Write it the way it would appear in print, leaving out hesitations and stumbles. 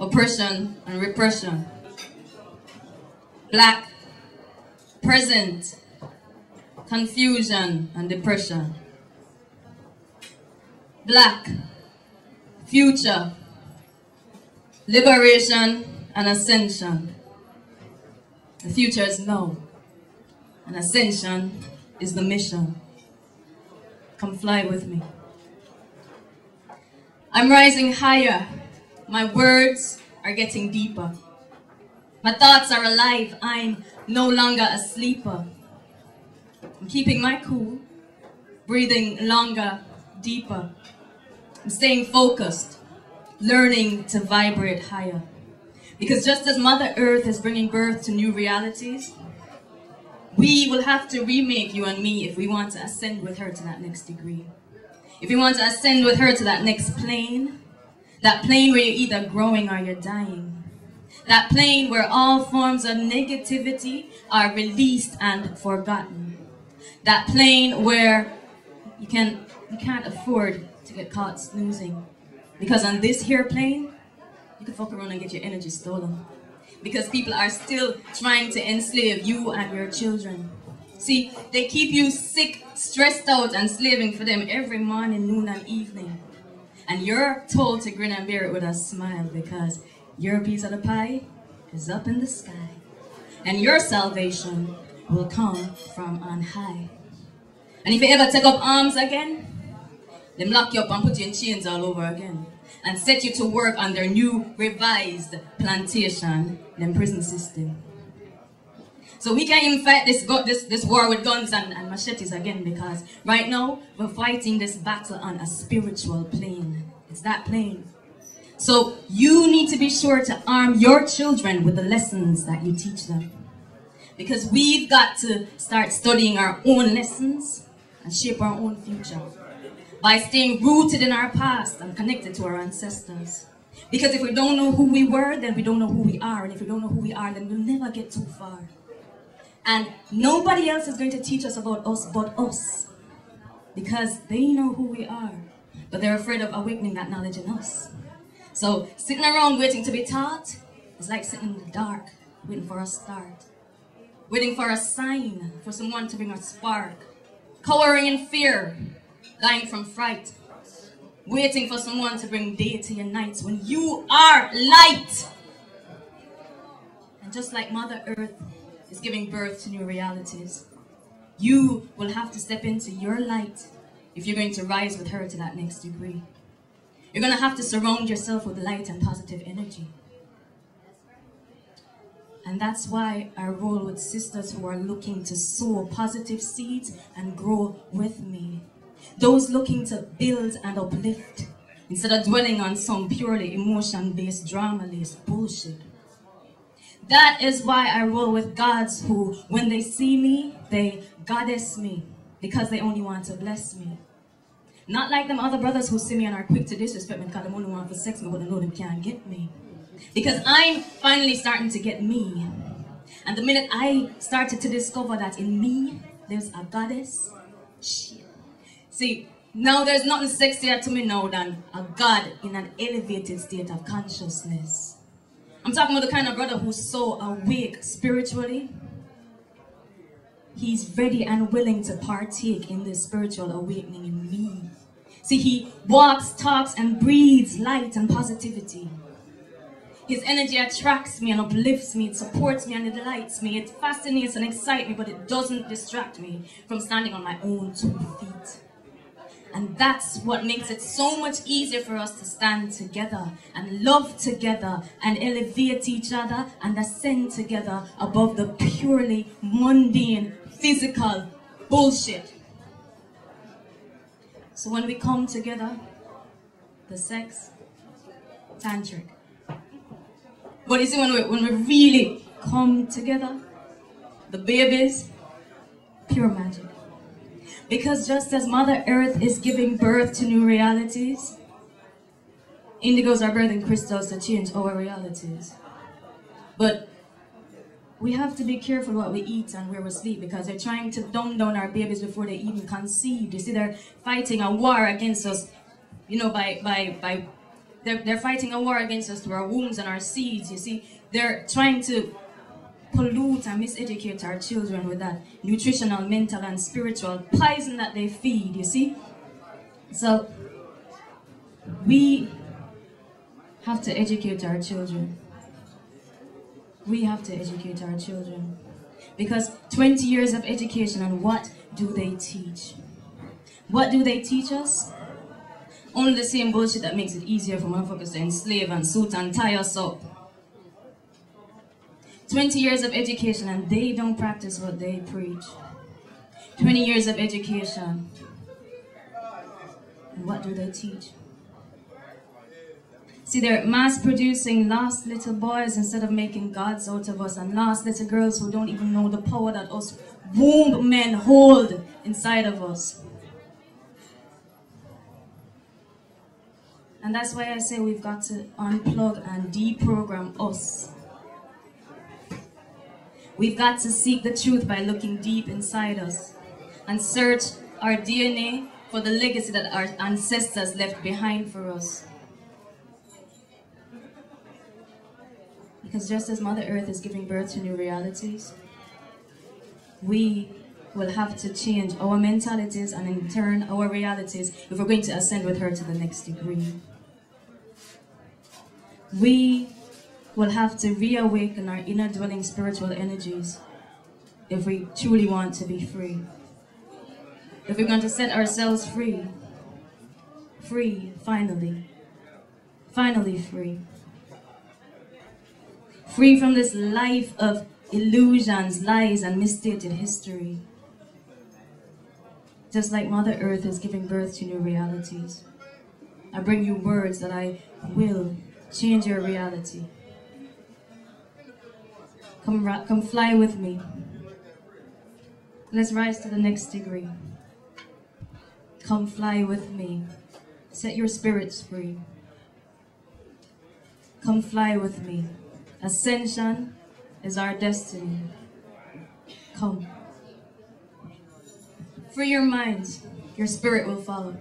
oppression and repression. Black, present, confusion and depression. Black, future, liberation and ascension. The future is now, and ascension is the mission. Come fly with me. I'm rising higher. My words are getting deeper. My thoughts are alive. I'm no longer a sleeper. I'm keeping my cool, breathing longer, deeper. I'm staying focused, learning to vibrate higher. Because just as Mother Earth is bringing birth to new realities, we will have to remake you and me if we want to ascend with her to that next degree. If we want to ascend with her to that next plane, that plane where you're either growing or you're dying. That plane where all forms of negativity are released and forgotten. That plane where you can't afford to get caught snoozing. Because on this here plane, you can fuck around and get your energy stolen. Because people are still trying to enslave you and your children. See, they keep you sick, stressed out, and slaving for them every morning, noon, and evening. And you're told to grin and bear it with a smile because your piece of the pie is up in the sky. And your salvation will come from on high. And if you ever take up arms again, them lock you up and put you in chains all over again. And set you to work on their new revised plantation, them prison system. So we can't even fight this war with guns and machetes again because right now we're fighting this battle on a spiritual plane. It's that plane. So you need to be sure to arm your children with the lessons that you teach them. Because we've got to start studying our own lessons and shape our own future. By staying rooted in our past and connected to our ancestors. Because if we don't know who we were, then we don't know who we are. And if we don't know who we are, then we'll never get too far. And nobody else is going to teach us about us but us. Because they know who we are. But they're afraid of awakening that knowledge in us. So sitting around waiting to be taught is like sitting in the dark, waiting for a start. Waiting for a sign, for someone to bring a spark. Cowering in fear. Dying from fright, waiting for someone to bring day to your nights when you are light. And just like Mother Earth is giving birth to new realities, you will have to step into your light if you're going to rise with her to that next degree. You're going to have to surround yourself with light and positive energy. And that's why I roll with sisters who are looking to sow positive seeds and grow with me. Those looking to build and uplift, instead of dwelling on some purely emotion-based, drama-based bullshit. That is why I roll with gods who, when they see me, they goddess me, because they only want to bless me. Not like them other brothers who see me and are quick to disrespect me because they only want to sex me, but they know them can't get me. Because I'm finally starting to get me. And the minute I started to discover that in me, there's a goddess, shit. See, now there's nothing sexier to me now than a God in an elevated state of consciousness. I'm talking about the kind of brother who's so awake spiritually. He's ready and willing to partake in this spiritual awakening in me. See, he walks, talks, and breathes light and positivity. His energy attracts me and uplifts me, it supports me and it delights me, it fascinates and excites me, but it doesn't distract me from standing on my own 2 feet. And that's what makes it so much easier for us to stand together and love together and elevate each other and ascend together above the purely mundane, physical bullshit. So when we come together, the sex, tantric. But you see, when we really come together, the babies, pure magic. Because just as Mother Earth is giving birth to new realities, indigos are birthing crystals to change our realities. But we have to be careful what we eat and where we sleep, because they're trying to dumb down our babies before they even conceive. You see, they're fighting a war against us, you know, by They're fighting a war against us through our wombs and our seeds, you see. They're trying to pollute and miseducate our children with that nutritional, mental, and spiritual poison that they feed, you see. So, we have to educate our children. We have to educate our children. Because 20 years of education, and what do they teach? What do they teach us? Only the same bullshit that makes it easier for motherfuckers to enslave and suit and tie us up. 20 years of education and they don't practice what they preach. 20 years of education. And what do they teach? See, they're mass producing lost little boys instead of making gods out of us, and lost little girls who don't even know the power that us womb men hold inside of us. And that's why I say we've got to unplug and deprogram us. We've got to seek the truth by looking deep inside us and search our DNA for the legacy that our ancestors left behind for us. Because just as Mother Earth is giving birth to new realities, we will have to change our mentalities and in turn our realities if we're going to ascend with her to the next degree. We will have to reawaken our inner dwelling spiritual energies if we truly want to be free. If we're going to set ourselves free, finally free. Free from this life of illusions, lies, and misstated history. Just like Mother Earth is giving birth to new realities, I bring you words that I will change your reality. Come fly with me. Let's rise to the next degree. Come fly with me. Set your spirits free. Come fly with me. Ascension is our destiny. Come. Free your minds. Your spirit will follow.